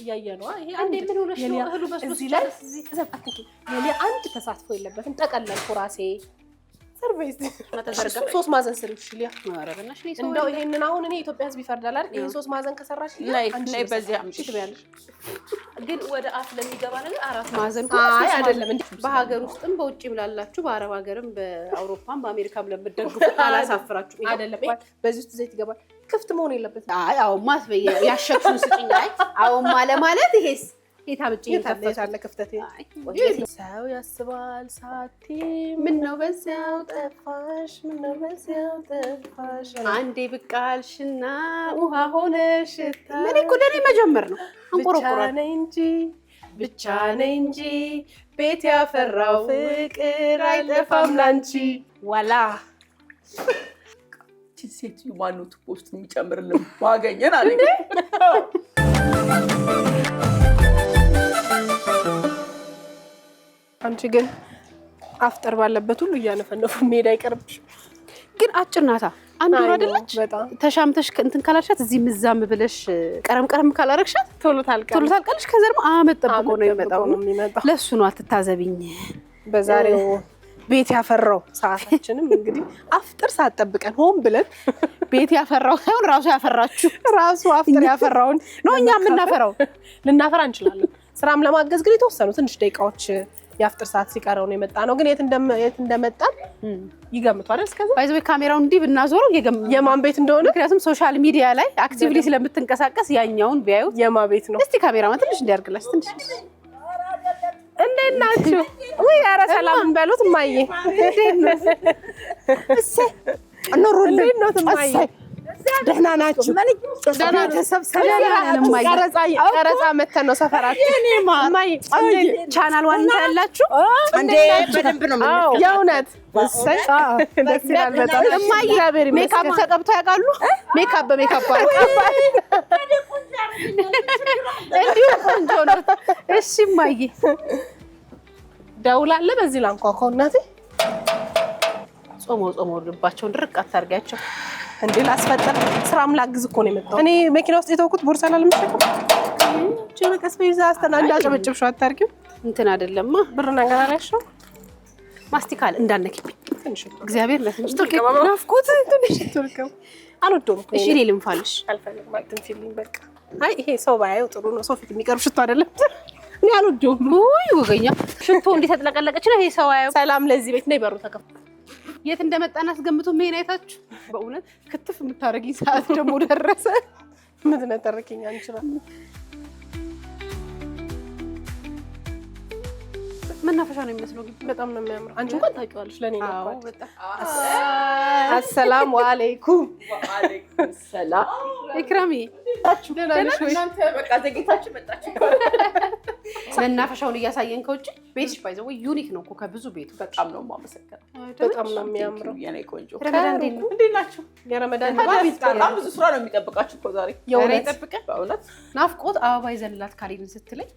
ያየነው ይሄ አንዴ ምን ሆነሽ ነው እህሉ በስብስ ላይ ዘባትኪ የኔ አንድ ተሳትፎ የለበትም ተቀለልኩ ራሴ ሰርቪስ ተዘርጋ 3 ማዕዘን ስሪሽ ሊያ ማረበናሽ ነው እንደው ይሄንን አሁን እኔ ኢትዮጵያ ህዝብ ይፈርዳል አይደል ይሄን 3 ማዕዘን ከሰራሽ ላይ በዚህ አምጪ ትበያለሽ ግን ወደ አፍ ለሚገባ ነገር 4 ማዕዘን አይ አይደለም እንዴ በሀገር ውስጥም በውጭ ብላላችሁ በአረብ ሀገርም በአውሮፓም በአሜሪካም ለምትደግፉ አላሳፍራችሁ አይደለም በዚህ ውስጥ ዘይት ይገባል ክፍት መሆን የለበትም አይ አው ማስበየ ያሸክሹን ስጪኝ አይ አው ማለት ይሄስ የታብጪ ይተፈታለ ክፍተቴ ሰው ያስባል ሳቲ ምን ነው በዚያው ጠፋሽ ምን ነው በዚያው ጠፋሽ አንዴ ብቃልሽና ውሃ ሆነሽ ምን እኮ ደኔ መጀመር ነው አንቆርቆራ ነኝ ብቻ ነኝ እንጂ ቤት ያፈራው ፍቅር አይጠፋም ላንቺ ዋላ ሴት ማኑት ፖስት የሚጨምርልን ማገኘን አለ አንቺ ግን አፍጠር ባለበት ሁሉ እያነፈነፉ ሜዳ አይቀርብሽ ግን አጭርናታ አንዱ አይደለች ተሻምተሽ እንትን ካላልሻት እዚህ ምዛም ብለሽ ቀረም ካላረግሻት ቶሎ ታልቀልሽ ከዛ ደግሞ አመት ጠብቆ ነው የሚመጣው ለሱ ነው አትታዘብኝ በዛሬው ቤት ያፈራው ሰዓታችንም እንግዲህ አፍጥር ሳትጠብቀን ሆን ብለን ቤት ያፈራው ሳይሆን ራሱ ያፈራችሁ ራሱ አፍጥር ያፈራውን ነው እኛ የምናፈራው ልናፈራ እንችላለን ስራም ለማገዝ ግን የተወሰኑ ትንሽ ደቂቃዎች ያፍጥር ሰዓት ሲቀረው ነው የመጣ ነው ግን የት እንደመጣ ይገምቱ አይደል እስከዛ ባይዘው ካሜራው እንዲህ ብናዞረው የማን ቤት እንደሆነ ምክንያቱም ሶሻል ሚዲያ ላይ አክቲቭሊ ስለምትንቀሳቀስ ያኛውን ቢያዩ የማን ቤት ነው እስቲ ካሜራው ትንሽ እንዲያርግላሽ ትንሽ እንዴት ናችሁ ወይ ኧረ ሰላም እንበሉት ማዬ እንዴት ነው እሰ ኑሩልኝ ነው ማዬ ደህና ናችሁ ደህና ተሰብስበን ቀረጻ መተን ነው ሰፈራችን ማዬ ቻናል ዋን ታያላችሁ እንዴ በደንብ ነው የእውነት እሰይ ደስ ይላል በጣም ማዬ ሜካፕ ተቀብተው ያውቃሉ ሜካፕ እንዲሁ ቆንጆ ነው እሺ ማዬ ደውላለ በዚህ ላንኳኳው እናቴ ጾሞ ልባቸውን ድርቅ አታርጋቸው እንዴ ላስፈጠር ስራም ላግዝ እኮ ነው የመጣው እኔ መኪና ውስጥ የተወኩት ቦርሳ ላልምሸከም ጀነቀስ በይዛ አስተናንዳ ጨበጨብሽው አታርጊው እንትን አይደለማ ብር ነገር አላሽው ማስቲካል እንዳነክብኝ ትንሽ እግዚአብሔር ለትንሽ ናፍቆት ትንሽ ትልከው አልወደውም እሺ እኔ ልንፋልሽ አልፈልግም አትንፊልኝ በቃ አይ ይሄ ሰው ባያየው ጥሩ ነው ሰው ፊት የሚቀርብ ሽቶ አይደለም እኔ አልወደውም ውይ ወገኛ ሽቶ እንዴት ተጥለቀለቀች ነው ይሄ ሰው አያየው ሰላም ለዚህ ቤት ነው በሩ ተከፍ የት እንደመጣና አስገምቶ ምን አይታችሁ በእውነት ክትፍ የምታረጊኝ ሰዓት ደግሞ ደረሰ ምን ተነተረከኝ አንችላል መናፈሻ ነው የሚመስለው በጣም ነው የሚያምር አንቺ እንኳን ታውቂዋለሽ ለኔ ነው በጣም አሰላሙ አለይኩም ወአለይኩም ሰላም ኢክራሚ እናንተ በቃ ዘግይታችሁ መጣችሁ መናፈሻውን እያሳየን ከውጭ ቤትሽ ባይዘው ዩኒክ ነው እኮ ከብዙ ቤቱ በጣም ነው የማመሰግነው በጣም ነው የሚያምረው የኔ ቆንጆ ረመዳን እንዴት ናችሁ የረመዳን በጣም ብዙ ስራ ነው የሚጠብቃችሁ እኮ ዛሬ የሆነ ይጠብቀ በእውነት ናፍቆት አበባ ይዘንላት ካሊን ስትለኝ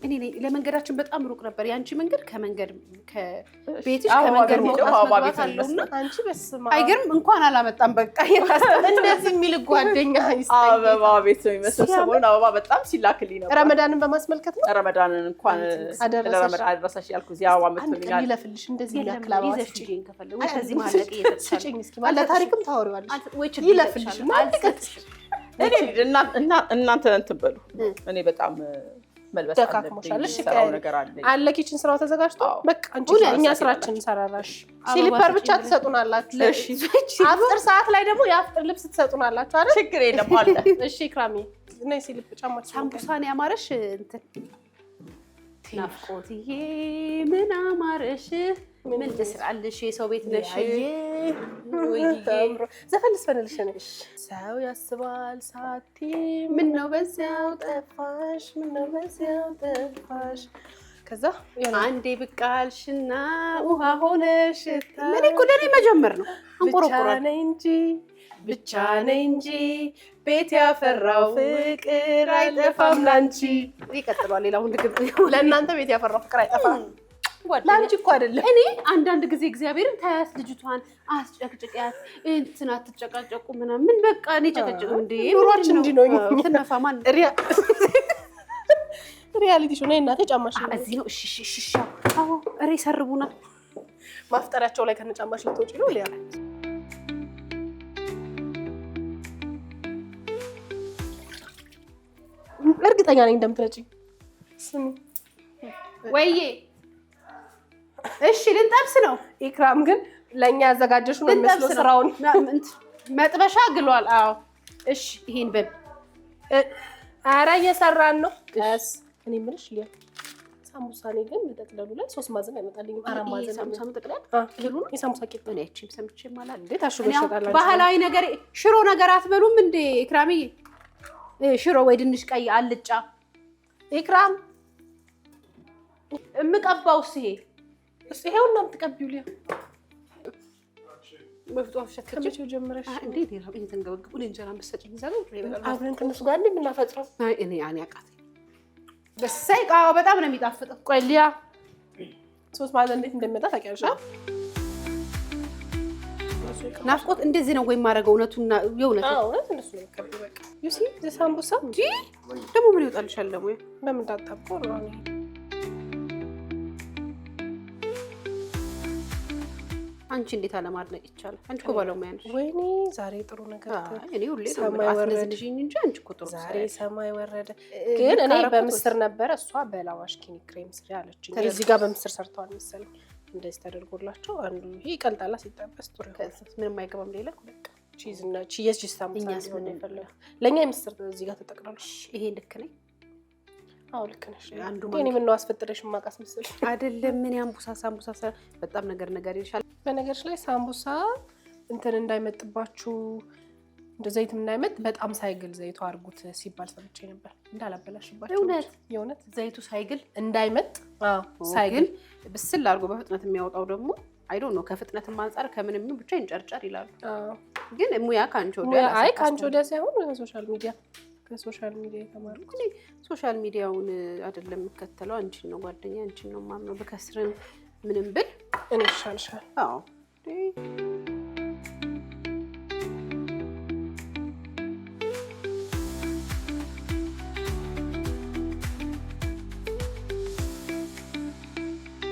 እኔ ለመንገዳችን በጣም ሩቅ ነበር ያንቺ መንገድ ከመንገድ ከቤትሽ ከመንገድ መውጣት አለውና አንቺ በስማ አይገርም እንኳን አላመጣም በቃ እንደዚህ የሚል ጓደኛ ይስጠኝ አበባ ቤት ነው የሚመስለው ሰሞኑን አበባ በጣም ሲላክልኝ ነበር ረመዳንን በማስመልከት ነው ረመዳንን እንኳን ለረመዳን አደረሰሽ ያልኩ እዚያ አበባ መጥቶልኛል ይለፍልሽ እንደዚህ ያክላባ ይዘሽኝ ከፈለጉ ከዚህ ማለቅ እየተሰጠኝ እስኪ ማለት ታሪክም ታወሪዋለሽ ወይ ይለፍልሽ ማለት እናንተ እንትን በሉ እኔ በጣም መልበስ አለ ኪችን ስራው ተዘጋጅቶ በቃ አንቺ እኛ ስራችን እንሰራራሽ ሲሊፐር ብቻ ትሰጡናላችሁ አፍጥር ሰዓት ላይ ደግሞ የአፍጥር ልብስ ትሰጡናላችሁ አይደል ችግር የለም አለ እሺ ኢክራሚ ነይ ሲሊፕ ጫማ ሳምቡሳን ያማረሽ እንትን ናፍቆትዬ ምን አማረሽ ምን ትስራልሽ የሰው ቤት ነሽ ወይ ዘፈን ልስፈንልሽ ነሽ ሰው ያስባል ሳቲ ምን ነው በዚያው ጠፋሽ ምን ነው በዚያው ጠፋሽ ከዛ አንዴ ብቃልሽና ውሃ ሆነሽ ምን እኮ ደኔ መጀመር ነው አንቆርቆራ ብቻ ነኝ እንጂ ቤት ያፈራው ፍቅር አይጠፋም ላንቺ ይቀጥላል ሌላው እንደግብ ለእናንተ ቤት ያፈራው ፍቅር አይጠፋም ለአንቺ እኮ አይደለም። እኔ አንዳንድ ጊዜ እግዚአብሔርን ታያት ልጅቷን አስጨቅጭቂያት እንትን አትጨቃጨቁ ምናምን በቃ እኔ ጨቀጭቅ እንዴ ኑሯችን እንዲህ ነው። ትነፋ ማን ሪያሊቲ ሾው ነይ እናቴ ጫማሽ እዚህ ነው። እሺ እሺ እሺ አዎ እሬ ሰርቡና ማፍጠሪያቸው ላይ ከነጫማሽ ልትወጪ ነው ሊያ እርግጠኛ ነኝ እንደምትረጪ። ስሚ ወይዬ እሺ ልንጠብስ ነው። ኢክራም ግን ለኛ ያዘጋጀሽው ነው የሚመስለው ስራውን። መጥበሻ ግሏል። አዎ እሺ ይሄን በል። ኧረ እየሰራን ነው። ቀስ እኔ የምልሽ ሊያ ሳምቡሳ እኔ ግን መጠቅለሉ ላይ 3 ማዕዘን አይመጣልኝም። 4 ማዕዘን ሳምቡሳ መጠቅለል እህሉ ነው። የሳምቡሳ ቂጥ ነው ያቺም ሰምቼ ማለት እንዴ ታሽጎ ይሸጣል። ባህላዊ ነገር ሽሮ ነገር አትበሉም እንዴ ኢክራምዬ? ሽሮ ወይ ድንሽ ቀይ አልጫ ኢክራም እምቀባውስ ይሄ ይሄውና የምትቀቢው ሊያ መፍቷ ከመቼው ጀምረሽ እንዴ እየተንገበገቡ እንጀራ መሰጭኝ ይዛለው አብረን ከነሱ ጋር እንዴ የምናፈጥረው? አይ እኔ አቃተኝ። በሳይ ቃው በጣም ነው የሚጣፍጠው። ቆይ ሊያ 3 ማዕዘን እንዴት እንደሚመጣ ታውቂያለሽ? ናፍቆት እንደዚህ ነው ወይ ማረገው? እውነቱና የእውነት እውነት እንደሱ ነው የሚቀበው። በቃ ዩሲ ሳምቡሳ እንጂ ደግሞ ምን ይወጣልሻል? ደግሞ በምን ታጣብቆ ነው አንቺ እንዴት አለማድነቅ ይቻላል? አንቺ እኮ ባለሙያ ነሽ። ወይኔ ዛሬ ጥሩ ነገር እኔ ሁሌ አትነዝልሽኝ እንጂ አንቺ እኮ ጥሩ ዛሬ ሰማይ ወረደ። ግን እኔ በምስር ነበረ እሷ በላዋሽ ኪኒ ክሬም ስሪ አለችኝ። እዚህ ጋር በምስር ሰርተዋል መሰለኝ እንደዚህ ተደርጎላቸው አንዱ ይሄ ይቀልጣላ ሲጠበስ ጥሩ ይሆናል። ምንም አይገባም ሌላ በቃ ቺዝ እና ቺዝ ሳምቡሳ ሊሆን ይፈልጋል። ለኛ የምስር እዚህ ጋር ተጠቅላሉ። ይሄ ልክ ነኝ? አዎ ልክ ነሽ። አንዱ ግን ምን ነው አስፈጥረሽ ማቃስ መስል አይደለም። ምን ያምቡሳ ሳምቡሳ በጣም ነገር ይሻል። በነገርሽ ላይ ሳምቡሳ እንትን እንዳይመጥባችሁ እንደ ዘይት እንዳይመጥ በጣም ሳይግል ዘይቱ አርጉት ሲባል ሰምቼ ነበር። እንዳላበላሽባችሁ የእውነት ዘይቱ ሳይግል እንዳይመጥ ሳይግል ብስል አርጎ በፍጥነት የሚያወጣው ደግሞ አይ ዶንት ኖ ከፍጥነትም አንፃር ከምንም ብቻ ይንጨርጨር ይላሉ። ግን ሙያ ካንቾ ወዲያ አይ ካንቾ ወዲያ ሳይሆን ከሶሻል ሚዲያ የተማርኩት እኔ ሶሻል ሚዲያውን አይደለም የምከተለው አንቺን ነው ጓደኛ አንቺን ነው ማምነው። በከስርን ምንም ብል እኔ ይሻልሻል። አዎ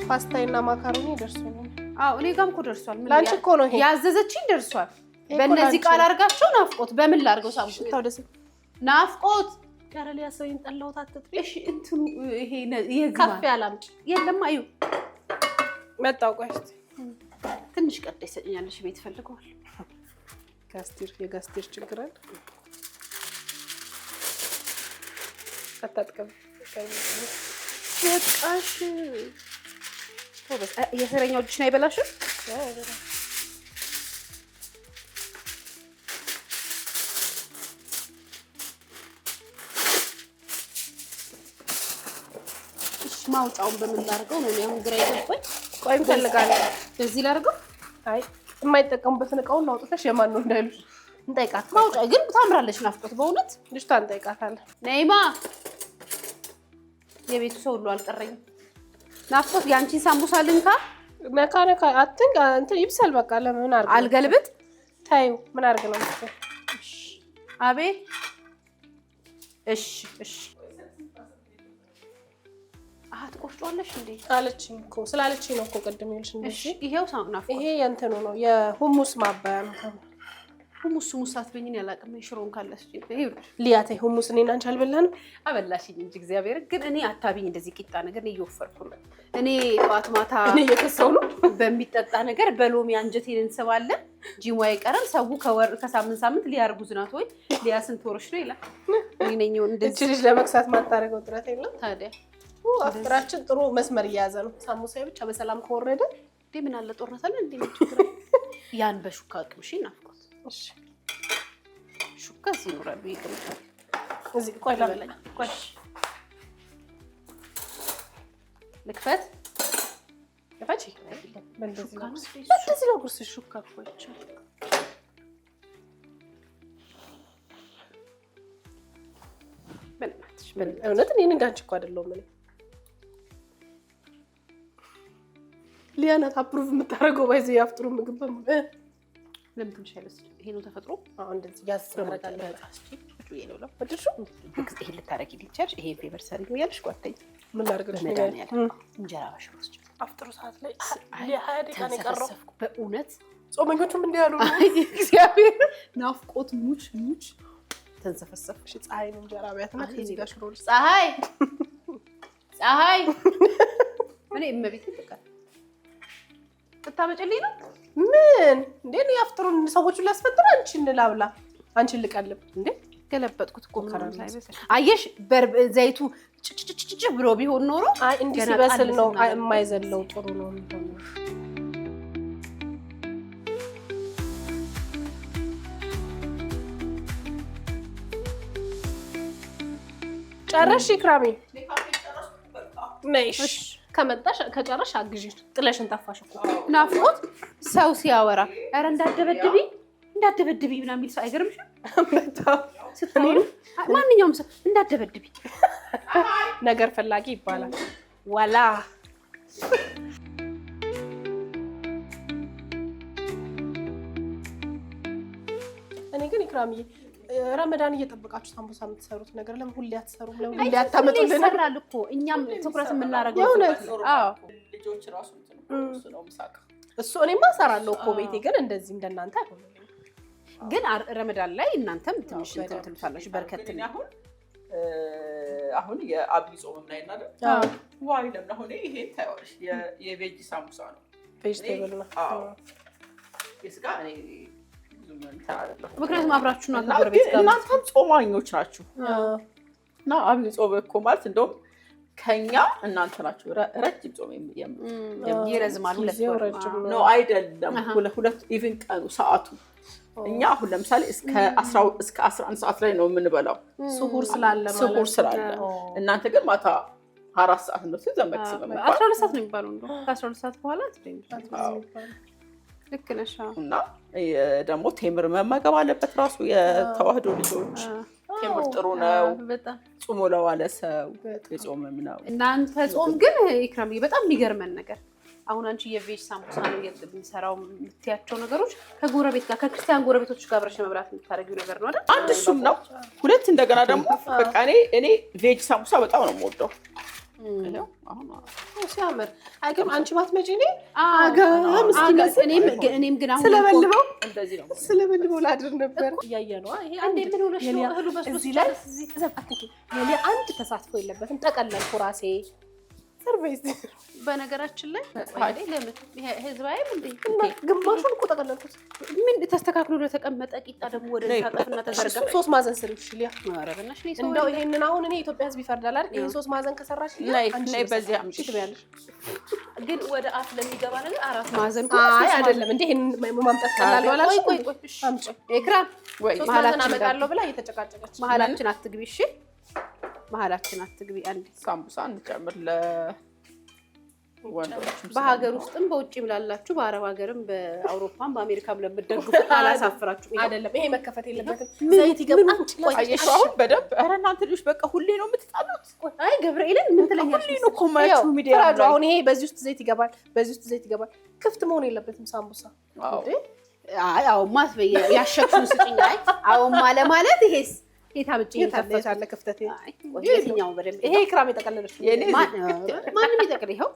ፓስታና ማካሮኒ ደርሶኛል። አዎ እኔ ጋርም እኮ ደርሷል። ምን ላንቺ እኮ ነው ይሄ ያዘዘችኝ ደርሷል። በእነዚህ ቃል አድርጋቸው ናፍቆት በምን ላድርገው? ሳምቡሳው ደስ ናፍቆት ካራሊ ያሰውኝ ጠላውት አትጥሪ። እሺ እንትኑ ይሄ የግማ ካፌ አላምጪ የለም። አዩ መጣው። ቆይ እስኪ ትንሽ ቀዳ ይሰጥኛለሽ። ቤት ፈልገዋል። የጋስቲር ችግር አለ። አታጥቀም በቃሽ። የሰረኛው እጅሽን አይበላሽም? ማውጫውን በምን ላድርገው ነው? አሁን ግራ ይገባኝ። ቆይ እንፈልጋለን። በዚህ ላድርገው? አይ የማይጠቀሙበትን እቃውን አውጥተሽ የማን ነው እንዳይሉሽ እንጠይቃት። ማውጫ ግን ታምራለች ናፍቆት በእውነት ልጅቷን እንጠይቃታለን። ነይማ የቤቱ ሰው ሁሉ አልቀረኝም። ናፍቆት የአንቺን ሳምቡሳ ልንካ? ነካ አትንክ እንትን ይብሰል። በቃ ለምን አድርገው አልገልብጥ ታዩ ምን አድርገው ነው? አቤት እሺ ትቆርጫለሽ እንዴ አለችኝ እኮ ስላለችኝ ነው እኮ ቅድም ይልሽ እንዴ። እሺ ይሄው ናፍቆት ይሄ የእንትኑ ነው የሁሙስ ማባያ ነው። ሁሙስ አትበይኝ ያላቀም ሽሮን ካለሽ ይሄው ሊያቴ ሁሙስ እኔና አንቺ አልበላንም። አበላሽኝ እንጂ እግዚአብሔር ግን እኔ አታቢኝ እንደዚህ ቂጣ ነገር ነው እየወፈርኩ ነው። እኔ ጠዋት ማታ እኔ እየከሰው ነው በሚጠጣ ነገር በሎሚ አንጀቴን እንስባለን። ጂሙ አይቀርም። ሰው ከሳምንት ሊያርጉዝ ናት ወይ ሊያ ስንት ወርሽ ነው ይላል። እኔ ነኝ እንደዚህ ልጅ ለመክሳት ማታረገው ጥረት የለም ታዲያ። አፍጥራችን ጥሩ መስመር እየያዘ ነው። ሳሙሳዬ ብቻ በሰላም ከወረደ ምን አለ ጦርነታል እንዴ ያን በሹካ ቅምሽ ናፍቆት። እሺ ሹካ ሲኖራሉ ይቀምጣል። እዚህ ቆይ ለበለኝ ቆይ ልክፈት ለፋቺ በእንደዚህ ነው ጉርስ ሹካ ቆይቻ በእናትሽ እውነት እኔ እንዳንቺ እኮ አይደለሁም። ሊያናት አፕሩቭ የምታደርገው ባይዘ ያፍጥሩ ምግብ ለምን ትንሽ አይለስ ይሄ ነው ተፈጥሮ እንደዚህ ያስረጋጋል ይሄ ልታረጊልኝ ቻርጅ ይሄ ፌቨር ሰሪኝ ያልሽ ጓደኛ ምን ላድርግልሽ እንጀራ በሽሮ ውስጥ አፍጥሩ ሰዓት ላይ ለ20 ደቂቃ ነው የቀረው በእውነት ጾመኞቹም እንዲህ ያሉ እግዚአብሔር ናፍቆት ሙች ተንሰፈሰፍ እሺ ፀሐይ ነው እንጀራ ቢያትና ከዚህ ጋር ሽሮ ፀሐይ እኔ እመቤት ይልቃል ትታመጪልኝ ነው ምን እንዴ ነው ያፍጥሩን ሰዎቹ ላስፈጥራ አንቺን ላብላ አንቺን ልቀልብ እንዴ ገለበጥኩት እኮ ከራም ሳይበስ አየሽ ዘይቱ ጭጭጭጭ ብሎ ቢሆን ኖሮ አይ እንዲህ ሲበስል ነው የማይዘለው ጥሩ ነው የሚሆነው ጨረሽ ኢክራሚ ነይሽ ከመጣሽ ከጨረሽ አግዢ ጥለሽን ጠፋሽ እኮ ናፍቆት ሰው ሲያወራ ኧረ እንዳደበድቢ ምናምን የሚል ሰው አይገርምሽም? በጣም ስትሆኑ ማንኛውም ሰው እንዳደበድቢ ነገር ፈላጊ ይባላል ዋላ እኔ ግን ኢክራሚዬ ረመዳን እየጠበቃችሁ ሳምቡሳ የምትሰሩት ነገር ለምን ሁሌ አትሰሩም? ለምን ሁሌ አታመጡልን? ይሰራል እኮ እኛም ትኩረት የምናደርገው አዎ ልጆች ራሱ እሱ ነው ምሳቃ እሱ እኔማ እሰራለሁ እኮ ቤቴ ግን እንደዚህ እንደናንተ አይሆንም። ግን ረመዳን ላይ እናንተም ትንሽ እንትን ትሉታላችሁ በርከት አሁን የአብይ ጾም ላይ እና ዋይ ለምን አሁን ይሄን ታይዋለሽ የቬጅ ሳምቡሳ ነው ቬጅቴብል ነው የስጋ እኔ ምክንያቱም አብራችሁ ነው አገርቤት ጋር እናንተም ጾማኞች ናችሁ እና አብይ ጾም እኮ ማለት እንደውም ከኛ እናንተ ናችሁ ረጅም ጾም ይረዝማል ሁለት ወር ነው አይደለም ሁለት ኢቭን ቀኑ ሰዓቱ እኛ አሁን ለምሳሌ እስከ 11 ሰዓት ላይ ነው የምንበላው ሱሁር ስላለ እናንተ ግን ማታ 4 ሰዓት ነው ዘመት 12 ሰዓት ነው የሚባለው እንደው ከ12 ሰዓት በኋላ ትደምጣለች ልክ ነሽ እና ደግሞ ቴምር መመገብ አለበት ራሱ የተዋህዶ ልጆች ቴምር ጥሩ ነው በጣም ጾም ለዋለ ሰው የጾምም ነው እናንተ ጾም ግን ኢክራምዬ በጣም የሚገርመን ነገር አሁን አንቺ የቬጅ ሳምቡሳ ነው የሚሰራው የምትያቸው ነገሮች ከጎረቤት ጋር ከክርስቲያን ጎረቤቶች ጋር አብረሽ መብላት የምታደርጊው ነገር ነው አይደል? አንድ እሱም ነው ሁለት እንደገና ደግሞ በቃ እኔ ቬጅ ሳምቡሳ በጣም ነው የምወደው አሁን ሲያምር አይገርም አንቺ ባትመጪ እኔ እኔም ግን አሁን ስለበልበው እንደዚህ ነው ስለበልበው ላድር ነበር እያየነው ይሄ አንዴ ምን ሆነሽ ነው እህሉ በስሎ ሲላል ዘባትኪ የኔ አንድ ተሳትፎ የለበትም ጠቀለልኩ ራሴ ሰርቪስ በነገራችን ላይ ለምን ህዝባዬ ግማሹን እኮ ጠቀለልኩት ምን ተስተካክሎ ለተቀመጠ ቂጣ ደግሞ ወደ ታጠፍና ተዘርጋ 3 ማዕዘን ስሪሽ ሊያ ማረብናሽ ነው እንደው ይሄንን አሁን እኔ ኢትዮጵያ ህዝብ ይፈርዳል አይደል ይሄን 3 ማዕዘን ከሰራሽ ላይ በዚህ አምጪ ትበያለሽ ግን ወደ አፍ ለሚገባ ነገር 4 ማዕዘን አይ አይደለም እንዴ ይሄን ማምጣት ቀላል ነው አላልሽ ቆይ አምጪ ኢክራም ወይ መሀላችን አመጣለሁ ብላ እየተጨቃጨቀች መሀላችን አትግቢ እሺ መሀላችን አትግቢ አንዴ ሳምቡሳ እንጨምር በሀገር ውስጥም በውጭም ላላችሁ በአረብ ሀገርም በአውሮፓም በአሜሪካም ለምትደግፉ አላሳፍራችሁ አይደለም ይሄ መከፈት የለበትም ዘይት ይገባል አየሽ አሁን በደንብ ኧረ እናንተ ልጆች በቃ ሁሌ ነው የምትጣሉት አይ ገብርኤልን ምን ትለኛለሽ ሁሌ ነው እኮ ማያችሁ ሚዲያ ላይ አሁን ይሄ በዚህ ውስጥ ዘይት ይገባል በዚህ ውስጥ ዘይት ይገባል ክፍት መሆን የለበትም ሳምቡሳ አይ አውማ ያሸክሹን ስጪኝ አይ አውማ ለማለት ይሄስ የታብጪ ይታፈታለ ክፍተት የትኛው በደንብ ይሄ ኢክራም የጠቀለለሽ ማንም ይጠቅል ይሄው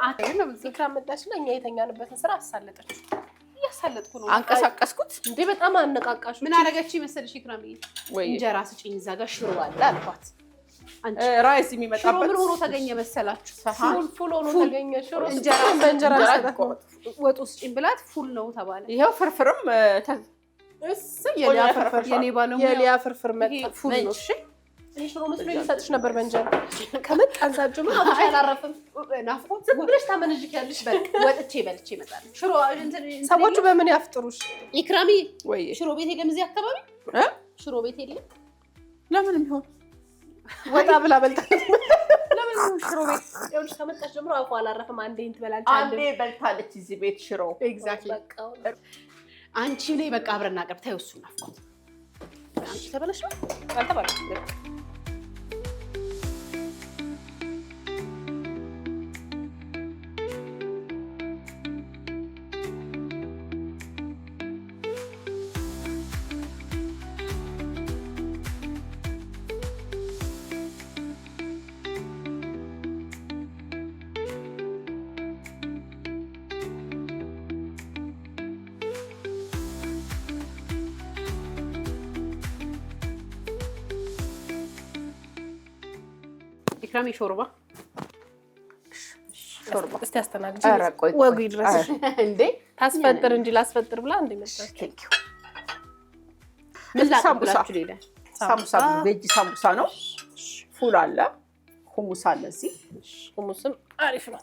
አሁን ኢክራም መጣችና እኛ የተኛንበትን ስራ አሳለጠች እያሳለጥኩ ነው አንቀሳቀስኩት እንዴ በጣም አነቃቃሽ ምን አረጋች መሰልሽ ኢክራምዬ እንጀራ ስጪኝ እዛ ጋር ሽሮ አለ አልኳት አንቺ ራይስ የሚመጣበት ምን ሆኖ ተገኘ መሰላችሁ ፉል ሆኖ ተገኘ ሽሮ እንጀራ በእንጀራ ወጡ ስጪኝ ብላት ፉል ነው ተባለ ይሄው ፍርፍርም የሊያ ፍርፍር መጣ ፉል ነው እሺ ይሄ ሽሮ መስሎ ይሰጥሽ ነበር በእንጀራ ከመጣን ሳጅም አፍሽ አላረፈም ናፍቆት ዝም ብለሽ ታመነጅኪያለሽ በቃ ወጥቼ በልቼ እመጣለሁ ሽሮ ሰዎቹ በምን ያፍጥሩሽ ኢክራሚ ወይ ሽሮ ቤት የለም እዚህ አካባቢ ሽሮ ቤት የለም ለምን ቢሆን ወጣ ብላ በልታለች ለምን ሽሮ ቤት ይኸውልሽ ከመጣሽ ጀምሮ አፏ አላረፈም አንዴ እንትበላለች አንዴ በልታለች እዚህ ቤት ሽሮ ኤግዛክትሊ አንቺ ነይ በቃ አብረን አቀብ ታዩ እሱ ናፍቆት አንቺ ተበለሽ አልተባለሽ ኢክራም ሾርባ እስቲ አስተናግጂ። ወጉ ይድረስ እንዴ ታስፈጥር እንጂ ላስፈጥር ብላ እንዴ መጣች። ምን ላቀብላችሁ ሌላ ሳምቡሳ ቬጅ ሳምቡሳ ነው። ፉል አለ፣ ሁሙስ አለ። እዚህ ሁሙስም አሪፍ ነው።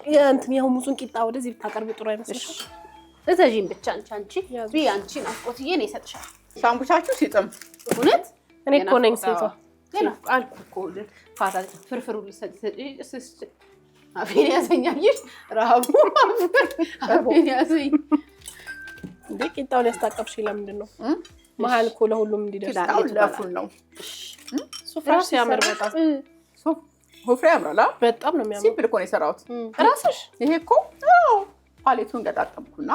የእንትን የሁሙሱን ቂጣ ወደዚህ ብታቀርብ ጥሩ አይመስልሽም? እዘጂን ብቻ አንቺ አንቺ ናፍቆትዬ ነው ይሰጥሻል። ሳምቡሳችሁ ሲጥም እውነት እኔ እኮ ነኝ ሴቷ አልኩ እኮ ፋታ ፍርፍሩ ልሰጥሽ አፌን ያዘኛልሽ ረሃቡ አፌን ያዘኝ። እንዴ ቂጣውን ያስታቀብሽ ለምንድን ነው? መሀል እኮ ለሁሉም እንዲደርስ ለፉል ነው። ሱፍራሽ ሲያምር በጣም ወፍሬ ያምራል። በጣም ነው የሚያምረው። ሲምፕል እኮ ነው የሰራሁት ራስሽ። ይሄ እኮ ፓሌቱን ገጣጠምኩና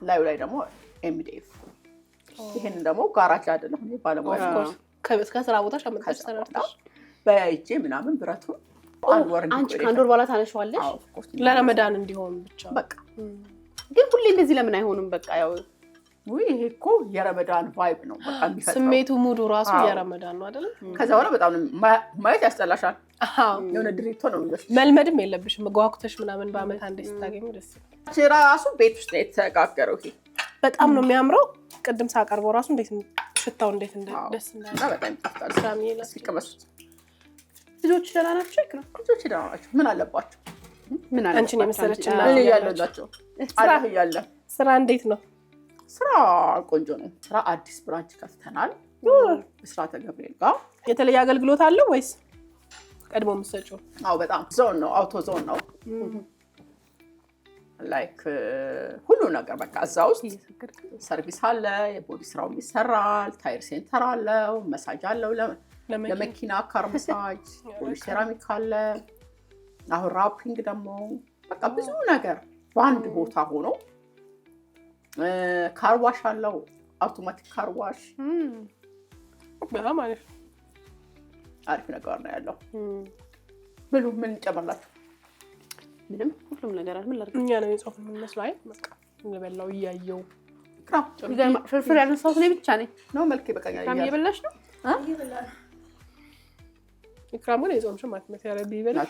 ላዩ ላይ ደግሞ ኤምዲኤፍ ይሄንን ደግሞ ጋራጅ አይደለም እኔ ባለሙያ ከስራ ቦታሽ አመጣሽ ሰራሽ በያይጄ ምናምን ብረቱን አንቺ ከአንድ ወር በኋላ ታነሺዋለሽ ለረመዳን እንዲሆን ብቻ በቃ። ግን ሁሌ እንደዚህ ለምን አይሆንም? በቃ ያው ይሄ እኮ የረመዳን ቫይብ ነው በቃ የሚፈጥረው። ስሜቱ ሙዱ ራሱ የረመዳን ነው አይደል? ከዛ በኋላ በጣም ማየት ያስጠላሻል። የሆነ ድሪቶ ነው የሚመስለው። መልመድም የለብሽም ጓጉተሽ ምናምን በአመት አንዴ ስታገኙ ደስ ይላል። ራሱ ቤት ውስጥ ነው የተጋገረው። ይሄ በጣም ነው የሚያምረው። ቅድም ሳቀርበው ራሱ እንዴት ሽታው እንዴት ደስ እንዳለ በጣም ይጣፍጣል። ሳሚላ ሲቀመሱት ልጆች ደህና ናቸው? ይክራ ልጆች ደህና ናቸው። ምን አለባቸው? ምን አለባቸው? አንቺን የመሰለች እና ያለላቸው አላህ ያለ ስራ እንዴት ነው? ስራ ቆንጆ ነው። ስራ አዲስ ብራንች ከፍተናል። ብስራተ ገብርኤል ጋር የተለየ አገልግሎት አለው ወይስ ቀድሞ የምትሰጪው? አዎ በጣም ዞን ነው፣ አውቶ ዞን ነው። ላይክ ሁሉ ነገር በቃ እዛ ውስጥ ሰርቪስ አለ፣ የቦዲ ስራው ይሰራል፣ ታይር ሴንተር አለው፣ መሳጅ አለው፣ ለመኪና ካር መሳጅ፣ ቦዲ ሴራሚክ አለ። አሁን ራፒንግ ደግሞ በቃ ብዙ ነገር በአንድ ቦታ ሆኖ ካርዋሽ አለው፣ አውቶማቲክ ካርዋሽ። በጣም አሪፍ ነገር ነው ያለው። ብሉ። ምን ጨመርላችሁ? ምንም ሁሉም ነገር አለ። ምን ላድርግ? እኛ ነው የጾም የምንመስለው አይደል? በቃ የበላው እያየው ፍርፍር ያነሳሁት እኔ ብቻ ነኝ ነው። መልክ ይበቃኛል። ካም እየበላሽ ነው? ኢክራም ግን የጾምሽ ማለት ነው ያረቢ ይበላል።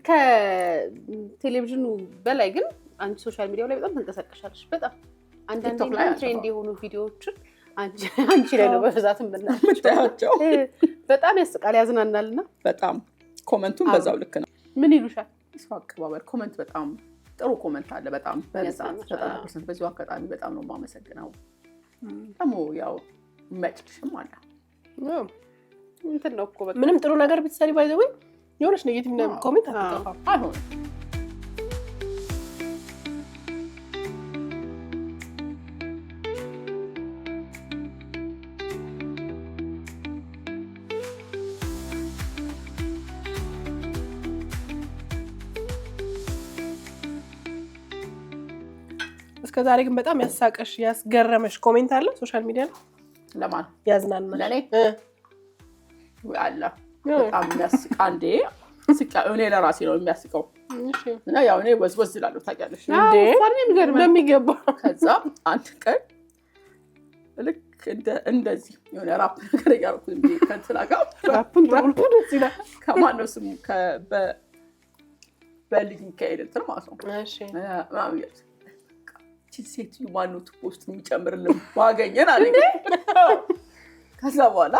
ከቴሌቪዥኑ በላይ ግን አንቺ ሶሻል ሚዲያው ላይ በጣም ተንቀሳቀሻለሽ። በጣም አንዳንዴ ትሬንድ የሆኑ ቪዲዮዎችን አንቺ ላይ ነው በብዛት የምናያቸው። በጣም ያስቃል፣ ያዝናናልና በጣም ኮመንቱም በዛው ልክ ነው። ምን ይሉሻል? ሰው አቀባበል ኮመንት በጣም ጥሩ ኮመንት አለ። በጣም በብዛት 90% በዚሁ አጋጣሚ በጣም ነው የማመሰግነው። ደግሞ ያው መጭሽም አለ እንትን ነው እኮ በቃ ምንም ጥሩ ነገር ብትሰሪ ባይዘው የሆነች ኔጌቲቭ ኮሜንት አትጠፋም። አይሆንም። እስከዛሬ ግን በጣም ያሳቀሽ ያስገረመሽ ኮሜንት አለ ሶሻል ሚዲያ ላይ? ለማን ያዝናናል? ለኔ አለ በጣም የሚያስቅ አንዴ እኔ ለራሴ ነው የሚያስቀው። እና ያው እኔ ወዝወዝ እላለሁ ታውቂያለሽ እንዴ በሚገባ። ከዛ አንድ ቀን ልክ እንደዚህ የሆነ ራፕ ነገር እያደረኩ እንዴ ከእንትና ጋር ራፑን ደስ ይላል። ከማነው ስሙ በልጅ ሚካኤል እንትን ማለት ነው። እሺ ሴትዮ ማነው ቱቦ ውስጥ የሚጨምርልን ባገኘን አለኝ። ከዛ በኋላ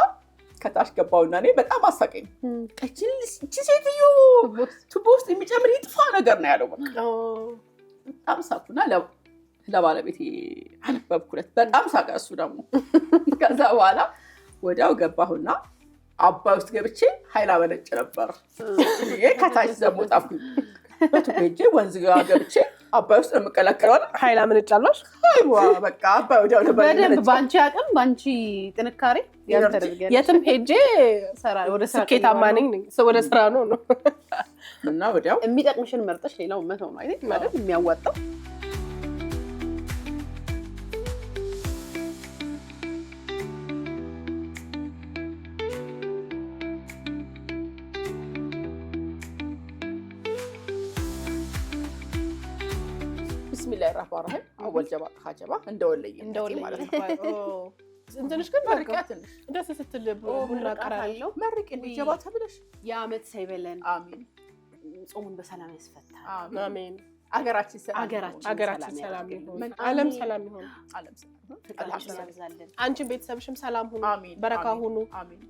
ከታች ገባውና እኔ በጣም አሳቀኝ። እቺ ሴትዮ ቱቦ ውስጥ የሚጨምር ይጥፋ ነገር ነው ያለው። በጣም ሳቁና ለባለቤቴ አነበብኩለት። በጣም ሳቀ እሱ ደግሞ። ከዛ በኋላ ወዲያው ገባሁና አባይ ውስጥ ገብቼ ኃይል አመነጭ ነበር። ከታች ዘሞ ጣፍኩኝ። በቱቤጄ ወንዝ ጋር ገብቼ አባይ ውስጥ የምቀላቀለው ኃይል አመነጫለሽ። አይዋ በቃ አባይ ወዲያው በደንብ ባንቺ አቅም ባንቺ ጥንካሬ ያንተርገኝ የትም ሄጄ ወደ ስኬታማ ነኝ። ወደ ስራ ነው እና ወዲያው የሚጠቅምሽን መርጠሽ ሌላው መተው ነው አይደል? ማለት የሚያዋጣው ቢስሚላሂ ራህማን ራሂም አወል ጀባ ሀጀባ እንደወለየ ማለት ነው። እንትንሽ ግን መርቂያ ትንሽ ደስ ስትል ቡና ቀራለው መርቂ እንዲጀባ ተብለሽ የዓመት ሳይበለን አሜን። ጾሙን በሰላም ያስፈታል። አሜን። አገራችን ሰላም ይሁን። ዓለም ሰላም ይሁን። ፍቅራችን ያብዛልን። አንቺን ቤተሰብሽም ሰላም ሁኑ፣ በረካ ሁኑ።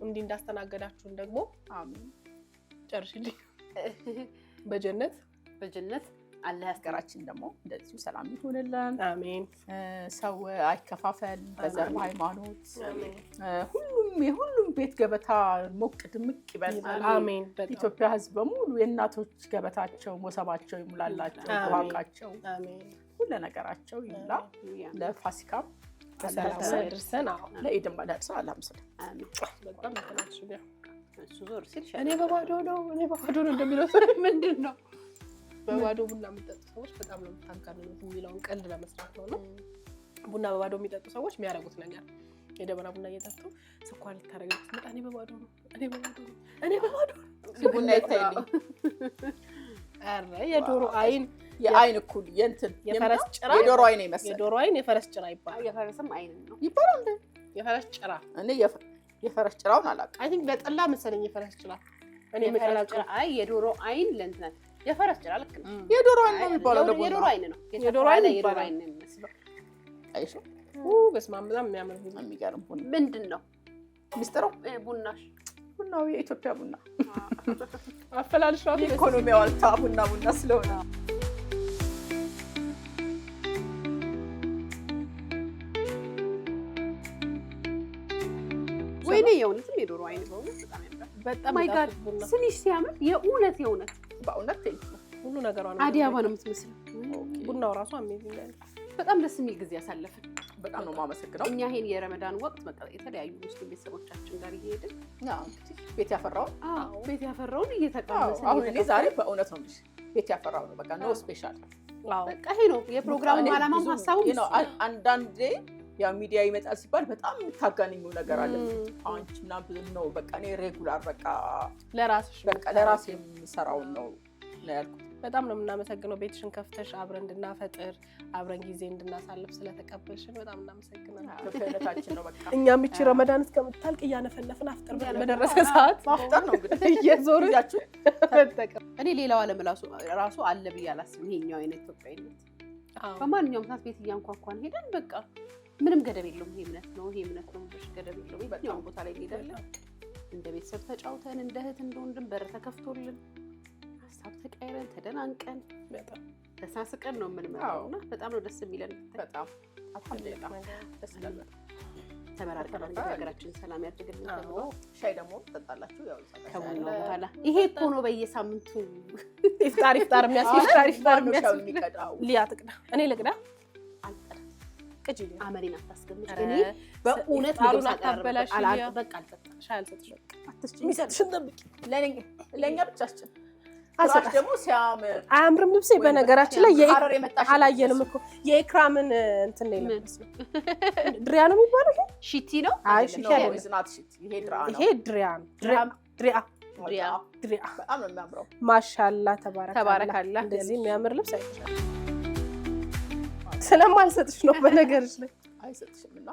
እንዲህ እንዳስተናገዳችሁን ደግሞ አሜን። ጨርሽልኝ በጀነት አላህ ሀገራችን ደግሞ እንደዚሁ ሰላም ይሁንልን። አሜን። ሰው አይከፋፈል በዘር ሃይማኖት። የሁሉም ቤት ገበታ ሞቅ ድምቅ ይበል። አሜን። ኢትዮጵያ ሕዝብ በሙሉ የእናቶች ገበታቸው ሞሰባቸው ይሙላላቸው፣ ዋቃቸው፣ ሁሉ ነገራቸው ይሙላ። ለፋሲካም በሰላም ያድርሰን። ለኢድም ያድርሰን። አላህ መስለ አሜን። በጣም ተናክሽ ቢያ እሱ ዞር ሲል እኔ በባዶ ነው እንደሚለው ምንድን ነው በባዶ ቡና የሚጠጡ ሰዎች በጣም ነው የምታጋንኑት የሚለውን ቀልድ ለመስራት ነው። ቡና በባዶ የሚጠጡ ሰዎች የሚያደርጉት ነገር የደበና ቡና እየጠጡ ስኳር ልታደርግ ስትመጣ እኔ በባዶ ነው ቡና ይታይልኝ። ኧረ የዶሮ አይን የአይን እኩል የእንትን የፈረስ ጭራ የዶሮ አይን ይመስል የዶሮ አይን የፈረስ ጭራ ይባላል። የፈረስም አይን ነው ይባላል እንዴ? የፈረስ ጭራ እኔ የፈረስ ጭራውን አላውቅም። አይ ቲንክ ለጠላ መሰለኝ የፈረስ ጭራ። እኔ የፈረስ ጭራ አይ የዶሮ አይን ለእንትን የፈረስ ጭራ ልክ ነው። የዶሮ አይን ነው የሚባለው። የዶሮ አይን ነው። የዶሮ አይን ይባላል። የሚመስለው አይሽ በስመ አብ በጣም የሚያምር የሚገርም ቡና ምንድን ነው ሚስጥሩ? ቡናው የኢትዮጵያ ቡና አፈላልሽ ነው። ኢኮኖሚ ዋልታ ቡና ስለሆነ ወይኔ የእውነትም የዶሮ አይን በእውነት በጣም ያምራል። በጣም ማይ ጋድ ስንሽ ሲያምር የእውነት በእውነት ሁሉ ነገሯ ነው። አዲስ አበባ ነው የምትመስለው። ቡናው ራሱ አሜዚንግ ነው። በጣም ደስ የሚል ጊዜ ያሳለፍን። በጣም ነው የማመሰግነው። እኛ ይሄን የረመዳን ወቅት የተለያዩ ሙስሊም ቤተሰቦቻችን ጋር እየሄድን ቤት ያፈራውን እየተቀመሰ አሁን እኔ ዛሬ በእውነት ነው ቤት ያፈራው ነው። በቃ ነው ስፔሻል በቃ ይሄ ነው የፕሮግራሙ ዓላማም ሀሳቡም። አንዳንዴ ያው ሚዲያ ይመጣል ሲባል በጣም የምታጋንኙ ነገር አለ። አንቺ ምናምን ነው በቃ እኔ ሬጉላር በቃ ለራሴ የምሰራውን ነው ያልኩት። በጣም ነው የምናመሰግነው። ቤትሽን ከፍተሽ አብረን እንድናፈጥር አብረን ጊዜ እንድናሳልፍ ስለተቀበልሽን በጣም እናመሰግናለን። ኢትዮጵያነታችን ነው በቃ። እኛም እቺ ረመዳን እስከምታልቅ እያነፈነፍን አፍጥር በደረሰ ሰዓት ማፍጠር ነው እንግዲህ እየዞርን ተጠቀም። እኔ ሌላው ዓለም ራሱ አለ ብዬ አላስብም። ይሄኛው አይነት ኢትዮጵያዊነት በማንኛውም ሰዓት ቤት እያንኳኳን ሄደን በቃ ምንም ገደብ የለውም። ይሄ እምነት ነው ብለሽ ገደብ የለውም። የትኛውም ቦታ ላይ እንሄዳለን እንደ ቤተሰብ ተጫውተን እንደ እህት እንደ ወንድም በር ተከፍቶልን ሀሳብ ተቀይረን ተደናንቀን በጣም ተሳስቀን ነው የምንመጣው እና በጣም ነው ደስ የሚለን። በጣም ደስ ይላል። ተመራርቀን ሀገራችን ሰላም ያድርግልን። ሻይ ደግሞ ትጠጣላችሁ? ያው ከቡና በኋላ ይሄ እኮ ነው በየሳምንቱ ኢፍጣር የሚቀዳው። ሊያ ትቅዳ፣ እኔ ልቅዳ። አመሪን አታስቀምጭ። እኔ በእውነት ነው ታበላሽ። በቃ አልጠጣም። ሻይ አልሰጥሽም። የሚሰጥሽን ጠብቂ። ለእኛ ብቻችን ደግሞ ሲያምር አያምርም ልብሴ። በነገራችን ላይ አላየንም እኮ የኢክራምን እንትን ነው የለበስነው። ድሪያ ነው የሚባለው። ሺቲ ነው። አይ ሺቲ አይደለም። ይሄ ድሪያ ነው። ድሪያ በጣም ነው የሚያምረው። ማሻአላ ተባረካላ። እንደዚህ የሚያምር ልብስ አይቻልም። ስለማልሰጥሽ ነው በነገርሽ ላይ አይሰጥሽምና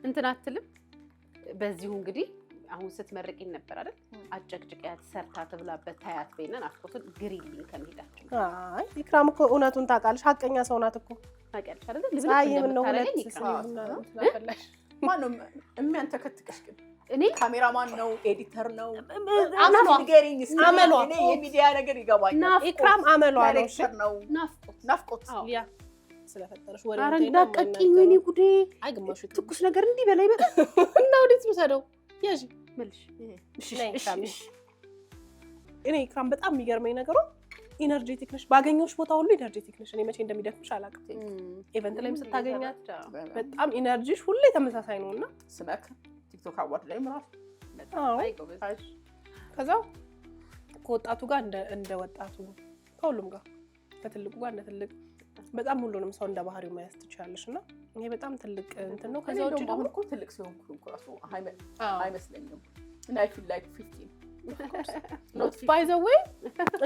እንትን አትልም። በዚሁ እንግዲህ አሁን ስትመርቂን ነበር አይደል? አጨቅጭቂያት ሰርታ ትብላበት ታያት በይነን አፍቆትን ግሪሊን ከመሄዳችን። አይ ኢክራም እኮ እውነቱን ታውቃለሽ። ሀቀኛ ሰው ናት እኮ ታውቂያለሽ አይደል? ምን ነው ሁለት ማን ነው የሚያንተከትከሽ? ግን እኔ ካሜራማን ነው ኤዲተር ነው አመሏ እኔ የሚዲያ ነገር ይገባኛል። ኢክራም አመሏ ነው ናፍቆት ሊያ ስለፈጠረሽ ወሬ አረ እንዳቀቂኝ ወይኔ ጉዴ። አይ ግማሹ ትኩስ ነገር እንዲህ በላይ በጣም እና ወዴት ወሰደው ያጂ መልሽ። እኔ ኢክራም በጣም የሚገርመኝ ነገሩ ኢነርጄቲክ ነሽ። ባገኘሁሽ ቦታ ሁሉ ኢነርጄቲክ ነሽ። እኔ መቼ እንደሚደክምሽ አላውቅም። ኢቨንት ላይም ስታገኛት በጣም ኢነርጂሽ ሁሌ ተመሳሳይ ነውና ስመክ ቲክቶክ አዋርድ ላይ ምራፍ ከዛው ከወጣቱ ጋር እንደ ወጣቱ ከሁሉም ጋር ከትልቁ ጋር እንደ ትልቅ በጣም ሁሉንም ሰው እንደ ባህሪው ማያስ ትችላለሽ እና ይሄ በጣም ትልቅ እንትን ነው። ከዛ ውጪ ደግሞ እኮ ትልቅ ሲሆን ራሱ አይመስለኝም እና አይ ፊል ላይክ 15 ኖት ባይ ዘ ዌይ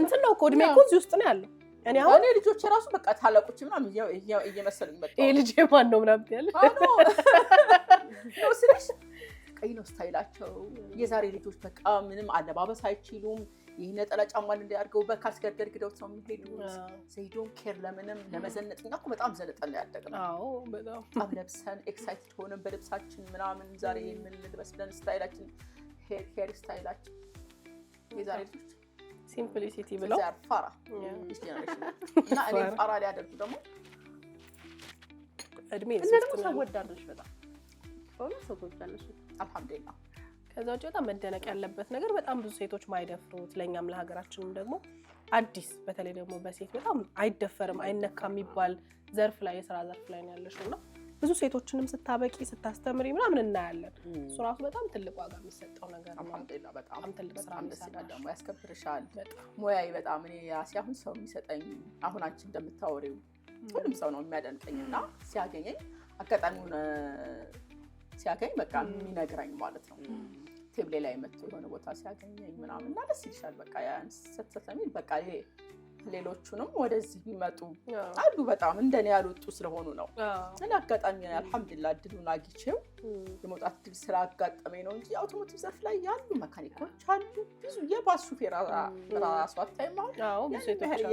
እንትን ነው እኮ እድሜ እኮ እዚህ ውስጥ ነው ያለው። እኔ ልጆቼ ራሱ በቃ ታላቆች ምናምን እየመሰሉኝ መጣ። ይሄ ልጅ ማን ነው ምናምን ያለ ነው ስልሽ ስታይላቸው። የዛሬ ልጆች በቃ ምንም አለባበስ አይችሉም። ይህ ነጠላ ጫማ እንዲያርገው በካልሲ ጋር ገድግደውት ነው የሚሄዱት። ዘይዶን ኬር ለምንም ለመዘነጥ እኛ እኮ በጣም ዘነጠን ያደግነው። አዎ በጣም ለብሰን ኤክሳይትድ ሆነን በልብሳችን ምናምን ዛሬ ምን ልበስ ብለን ስታይላችን ሄር ስታይላችን። የዛሬ ልጆች ሲምፕሊሲቲ ብለው ፋራ እና እኔ ፋራ ሊያደርጉ ደግሞ እድሜ ደግሞ ሰው ወዳዶች በጣም ሰው ወዳዶች አልሐምዱሊላህ። ከዛ ውጭ በጣም መደነቅ ያለበት ነገር በጣም ብዙ ሴቶች ማይደፍሩት ለኛም ለሀገራችንም ደግሞ አዲስ በተለይ ደግሞ በሴት በጣም አይደፈርም አይነካ የሚባል ዘርፍ ላይ የሥራ ዘርፍ ላይ ነው ያለሽውና ብዙ ሴቶችንም ስታበቂ ስታስተምሪ ምናምን እናያለን። እሱ ራሱ በጣም ትልቅ ዋጋ የሚሰጠው ነገር ነው። አልሐምዱሊላህ በጣም ትልቅ ስራ ይሰጣል ደግሞ ያስከብርሻል። ሙያዬ በጣም እኔ ራሴ አሁን ሰው የሚሰጠኝ አሁን አንቺ እንደምታወሪው ሁሉም ሰው ነው የሚያደንቀኝና ሲያገኘኝ አጋጣሚውን ሲያገኝ በቃ የሚነግረኝ ማለት ነው። ቴብሌ ላይ መጥቶ የሆነ ቦታ ሲያገኘኝ ምናምን እና ደስ ይልሻል። በቃ ያን ስትሰሚል በቃ ይሄ ሌሎቹንም ወደዚህ ቢመጡ አሉ በጣም እንደኔ ያልወጡ ስለሆኑ ነው። እና አጋጣሚ አልሐምዱሊላህ እድሉን አግኝቼው የመውጣት እድል ስላጋጠመኝ ነው እንጂ አውቶሞቲቭ ዘርፍ ላይ ያሉ መካኒኮች አሉ። ብዙ የባስ ሹፌር ራሷ አታይም። አሁን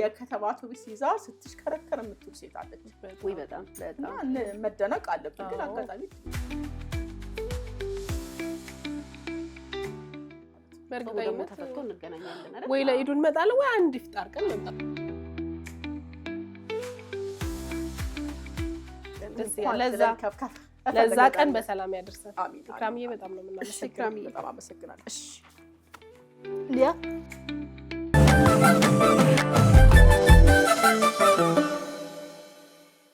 የከተማ አውቶቡስ ይዛ ስትሽከረከር የምትውል ሴት አለች። ወይ በጣም በጣም መደነቅ አለብን። ግን አጋጣሚ በእርግጠኝነት ተፈቶ እንገናኛለን አይደል? ወይ ለኢዱ እንመጣለን ወይ አንድ ኢፍጣር ቀን እንመጣለን። ለዛ ቀን በሰላም ያደርሰን። ኢክራምዬ በጣም ነው የምናመሰግነው። በጣም አመሰግናለሁ። ሊያ